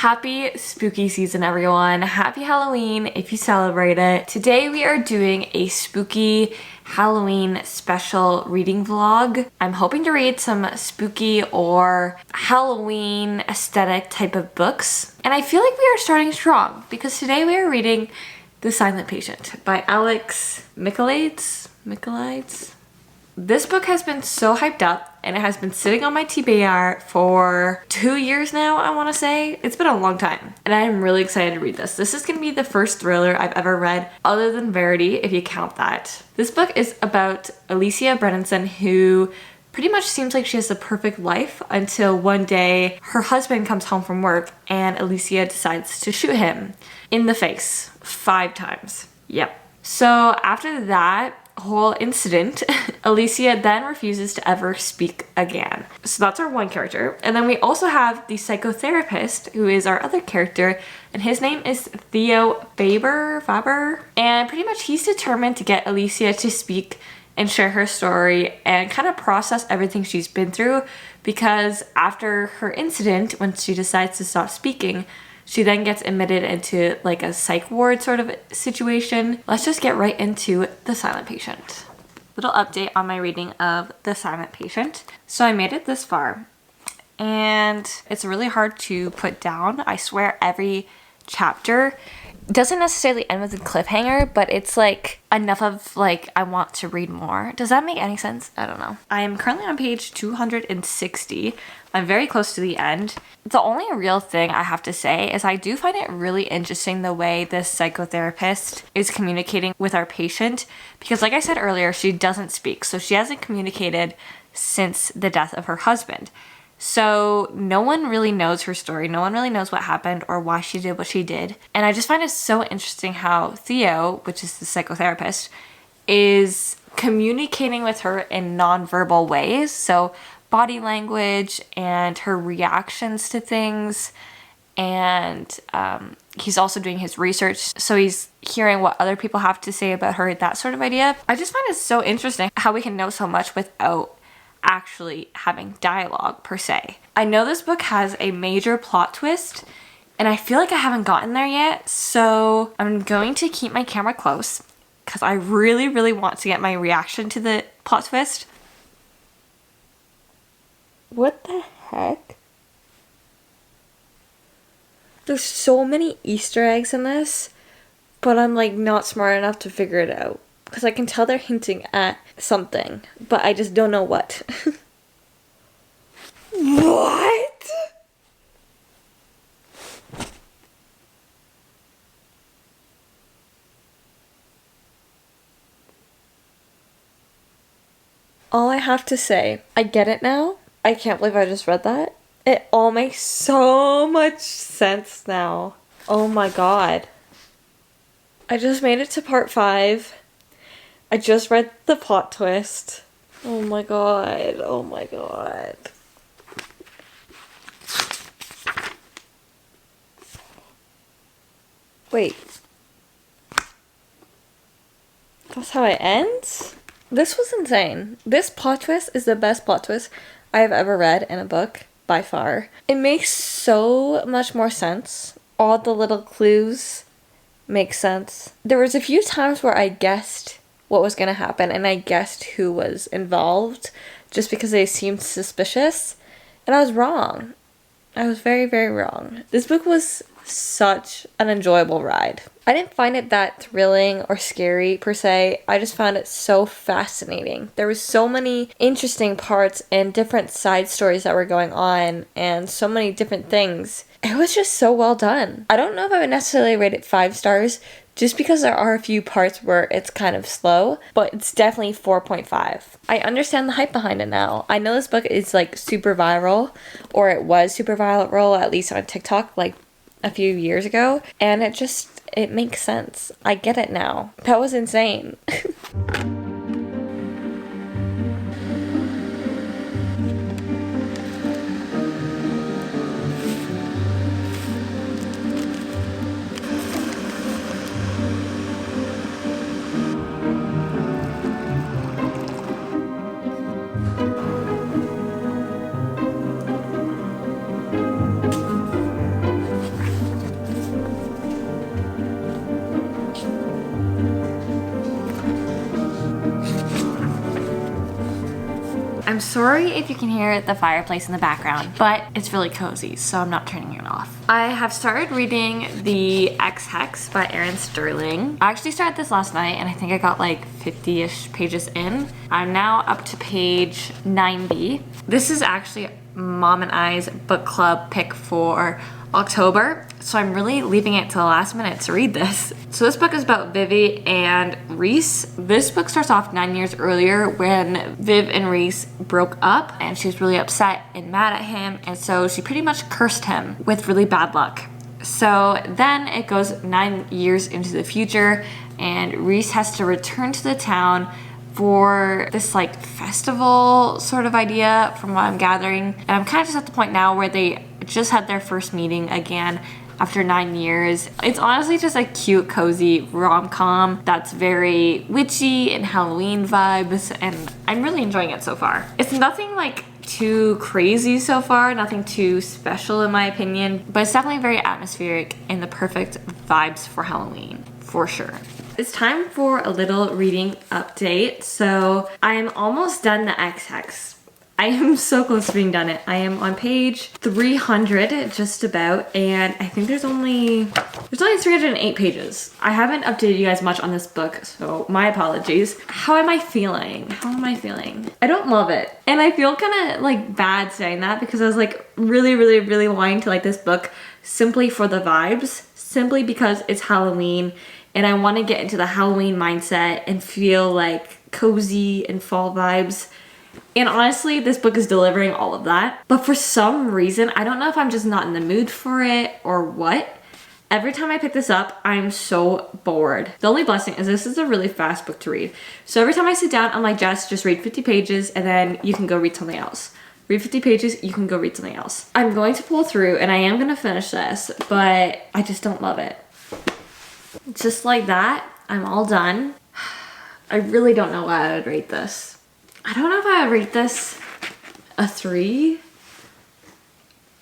Happy spooky season, everyone. Happy Halloween if you celebrate it. Today we are doing a spooky Halloween special reading vlog. I'm hoping to read some spooky or Halloween aesthetic type of books. And I feel like we are starting strong because today we are reading The Silent Patient by Alex Michaelides. This book has been so hyped up and it has been sitting on my TBR for 2 years now, I want to say. It's been a long time and I'm really excited to read this. This is going to be the first thriller I've ever read other than Verity, if you count that. This book is about Alicia Bredinson, who pretty much seems like she has the perfect life until one day her husband comes home from work and Alicia decides to shoot him in the face 5 times. Yep. So after that whole incident, Alicia then refuses to ever speak again. So that's our one character. And then we also have the psychotherapist, who is our other character, and his name is Theo Faber. And pretty much he's determined to get Alicia to speak and share her story and kind of process everything she's been through, because after her incident, when she decides to stop speaking, she then gets admitted into like a psych ward sort of situation. Let's just get right into The Silent Patient. Little update on my reading of The Silent Patient. So I made it this far and it's really hard to put down. I swear every chapter doesn't necessarily end with a cliffhanger, but it's like enough of like I want to read more. Does that make any sense? I don't know. I am currently on page 260. I'm very close to the end. The only real thing I have to say is I do find it really interesting the way this psychotherapist is communicating with our patient, because like I said earlier, she doesn't speak. So she hasn't communicated since the death of her husband. So no one really knows her story. No one really knows what happened or why she did what she did. And I just find it so interesting how Theo, which is the psychotherapist, is communicating with her in nonverbal ways. So body language and her reactions to things. And he's also doing his research. So he's hearing what other people have to say about her, that sort of idea. I just find it so interesting how we can know so much without actually having dialogue per se. I know this book has a major plot twist and I feel like I haven't gotten there yet, so I'm going to keep my camera close because I really want to get my reaction to the plot twist. What the heck? There's so many Easter eggs in this, but I'm like not smart enough to figure it out. Because I can tell they're hinting at something, but I just don't know what. What? All I have to say, I get it now. I can't believe I just read that. It all makes so much sense now. Oh my god. I just made it to part 5. I just read the plot twist. Oh my god. Oh my god. Wait. That's how it ends? This was insane. This plot twist is the best plot twist I have ever read in a book, by far. It makes so much more sense. All the little clues make sense. There was a few times where I guessed what was going to happen and I guessed who was involved just because they seemed suspicious, and I was wrong. I was very wrong. This book was such an enjoyable ride. I didn't find it that thrilling or scary per se. I just found it so fascinating. There was so many interesting parts and different side stories that were going on and so many different things. It was just so well done. I don't know if I would necessarily rate it 5 stars just because there are a few parts where it's kind of slow, but it's definitely 4.5. I understand the hype behind it now. I know this book is like super viral, or it was super viral, at least on TikTok, like a few years ago, and it makes sense. I get it now. That was insane. I'm sorry if you can hear the fireplace in the background, but it's really cozy, so I'm not turning it off. I have started reading the xhex by Erin Sterling. I actually started this last night and I think I got like 50-ish pages in. I'm now up to page 90. This is actually Mom and I's book club pick for October, so I'm really leaving it to the last minute to read this. So this book is about Vivi and Reese. This book starts off 9 years earlier when Viv and Reese broke up and she was really upset and mad at him, and so she pretty much cursed him with really bad luck. So then it goes 9 years into the future and Reese has to return to the town for this like festival sort of idea from what I'm gathering. And I'm kind of just at the point now where they just had their first meeting again after 9 years. It's honestly just a cute, cozy rom-com that's very witchy and Halloween vibes, and I'm really enjoying it so far. It's nothing like too crazy so far, nothing too special in my opinion, but it's definitely very atmospheric and the perfect vibes for Halloween, for sure. It's time for a little reading update. So I'm almost done the xhex. I am so close to being done it. I am on page 300 just about, and I think there's only 308 pages. I haven't updated you guys much on this book, so my apologies. How am I feeling? I don't love it. And I feel kind of like bad saying that because I was like really wanting to like this book simply for the vibes, simply because it's Halloween and I want to get into the Halloween mindset and feel like cozy and fall vibes. And honestly, this book is delivering all of that. But for some reason, I don't know if I'm just not in the mood for it or what. Every time I pick this up, I'm so bored. The only blessing is this is a really fast book to read. So every time I sit down, I'm like, Jess, just read 50 pages and then you can go read something else. Read 50 pages, you can go read something else. I'm going to pull through and I am going to finish this, but I just don't love it. Just like that, I'm all done. I really don't know why I would rate this. I don't know if I would rate this a 3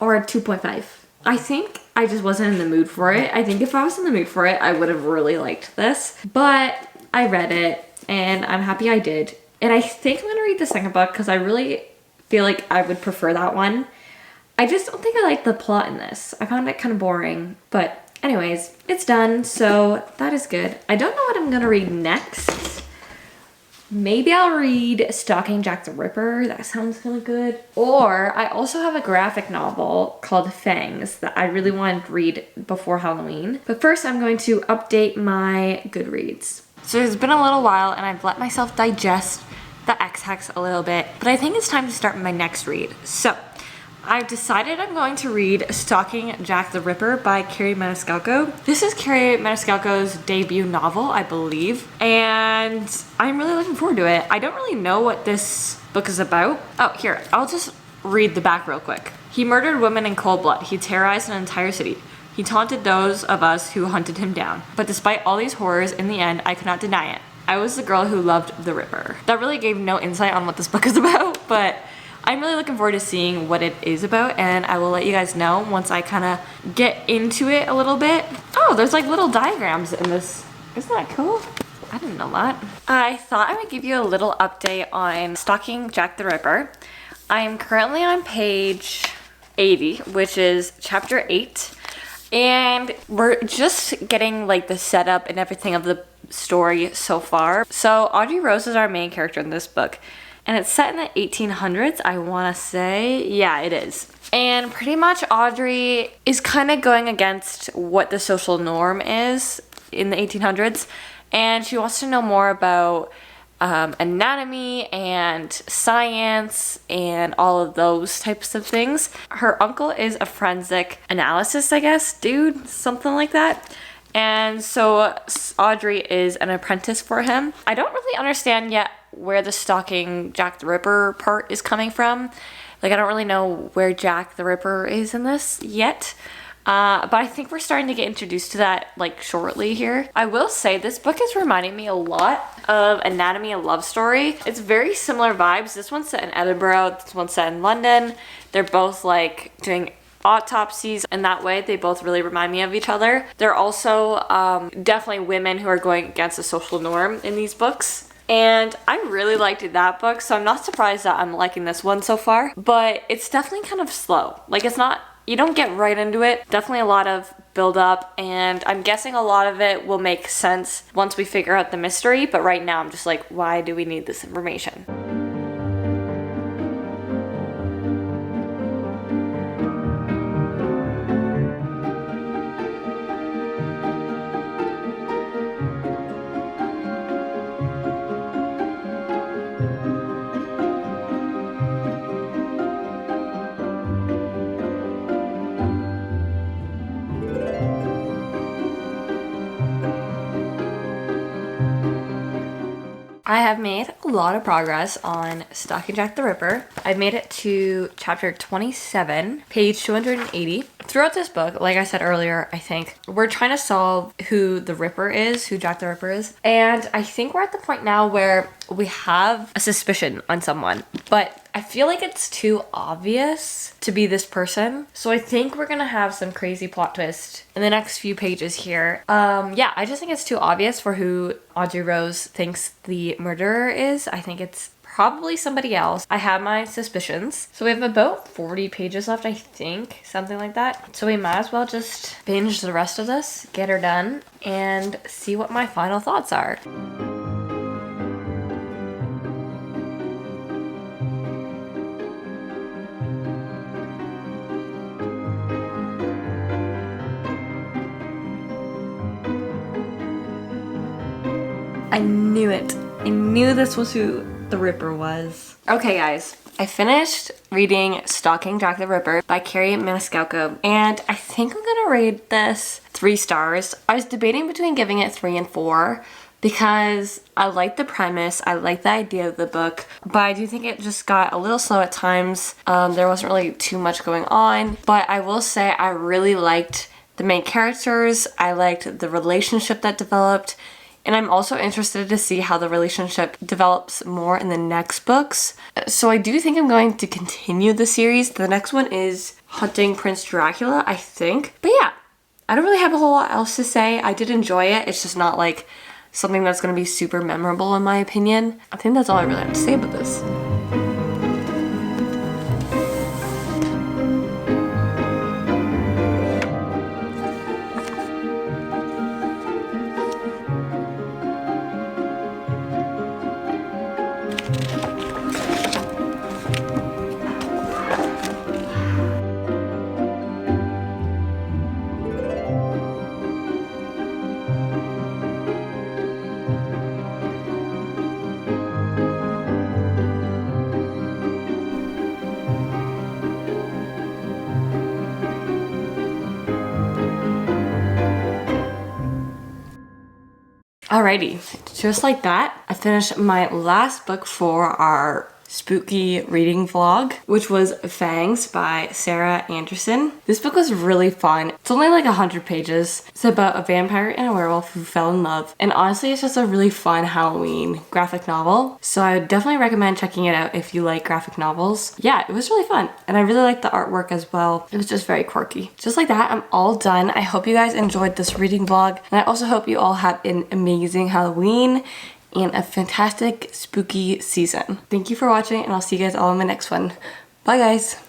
or a 2.5. I think I just wasn't in the mood for it. I think if I was in the mood for it, I would have really liked this. But I read it and I'm happy I did. And I think I'm gonna read the second book because I really feel like I would prefer that one. I just don't think I like the plot in this. I found it kind of boring, but anyways, it's done, so that is good. I don't know what I'm gonna read next. Maybe I'll read Stalking Jack the Ripper. That sounds really good. Or I also have a graphic novel called Fangs that I really wanted to read before Halloween. But first I'm going to update my Goodreads. So it's been a little while and I've let myself digest the xhex a little bit, but I think it's time to start my next read. So I've decided I'm going to read Stalking Jack the Ripper by Carrie Maniscalco. This is Carrie Maniscalco's debut novel, I believe, and I'm really looking forward to it. I don't really know what this book is about. Oh, here, I'll just read the back real quick. He murdered women in cold blood. He terrorized an entire city. He taunted those of us who hunted him down. But despite all these horrors, in the end, I could not deny it. I was the girl who loved the Ripper. That really gave no insight on what this book is about, but I'm really looking forward to seeing what it is about, and I will let you guys know once I kind of get into it a little bit. Oh, there's like little diagrams in this. Isn't that cool? I didn't know that. I thought I would give you a little update on Stalking Jack the Ripper. I am currently on page 80, which is chapter 8, and we're just getting like the setup and everything of the story so far. So Audrey Rose is our main character in this book. And it's set in the 1800s, I want to say. Yeah, it is. And pretty much Audrey is kind of going against what the social norm is in the 1800s. And she wants to know more about anatomy and science and all of those types of things. Her uncle is a forensic analysis, I guess, dude, something like that. And so Audrey is an apprentice for him. I don't really understand yet where the Stalking Jack the Ripper part is coming from. Like, I don't really know where Jack the Ripper is in this yet. But I think we're starting to get introduced to that like shortly here. I will say this book is reminding me a lot of Anatomy of Love Story. It's very similar vibes. This one's set in Edinburgh, this one's set in London. They're both like doing autopsies, and that way they both really remind me of each other. They're also definitely women who are going against the social norm in these books. And I really liked that book, so I'm not surprised that I'm liking this one so far. But it's definitely kind of slow. Like, it's not, you don't get right into it. Definitely a lot of build up, and I'm guessing a lot of it will make sense once we figure out the mystery. But right now I'm just like, why do we need this information? I have made a lot of progress on Stalking Jack the Ripper. I've made it to chapter 27, page 280. Throughout this book, like I said earlier, I think we're trying to solve who the Ripper is, who Jack the Ripper is. And I think we're at the point now where we have a suspicion on someone, but I feel like it's too obvious to be this person. So I think we're gonna have some crazy plot twist in the next few pages here. Yeah, I just think it's too obvious for who Audrey Rose thinks the murderer is. I think it's probably somebody else. I have my suspicions. So we have about 40 pages left, I think, something like that. So we might as well just binge the rest of this, get her done, and see what my final thoughts are. I knew it. I knew this was who the Ripper was. Okay, guys. I finished reading Stalking Jack the Ripper by Carrie Maniscalco, and I think I'm gonna rate this 3 stars. I was debating between giving it 3 and 4 because I like the premise, I like the idea of the book, but I do think it just got a little slow at times. There wasn't really too much going on, but I will say I really liked the main characters. I liked the relationship that developed. And I'm also interested to see how the relationship develops more in the next books. So I do think I'm going to continue the series. The next one is Hunting Prince Dracula, I think. But yeah, I don't really have a whole lot else to say. I did enjoy it. It's just not like something that's going to be super memorable in my opinion. I think that's all I really have to say about this. Alrighty, just like that, I finished my last book for our spooky reading vlog, which was Fangs by Sarah Anderson. This book was really fun. It's only like 100 pages. It's about a vampire and a werewolf who fell in love. And honestly, it's just a really fun Halloween graphic novel. So I would definitely recommend checking it out if you like graphic novels. Yeah, it was really fun. And I really liked the artwork as well. It was just very quirky. Just like that, I'm all done. I hope you guys enjoyed this reading vlog. And I also hope you all have an amazing Halloween and a fantastic spooky season. Thank you for watching, and I'll see you guys all in my next one. Bye guys!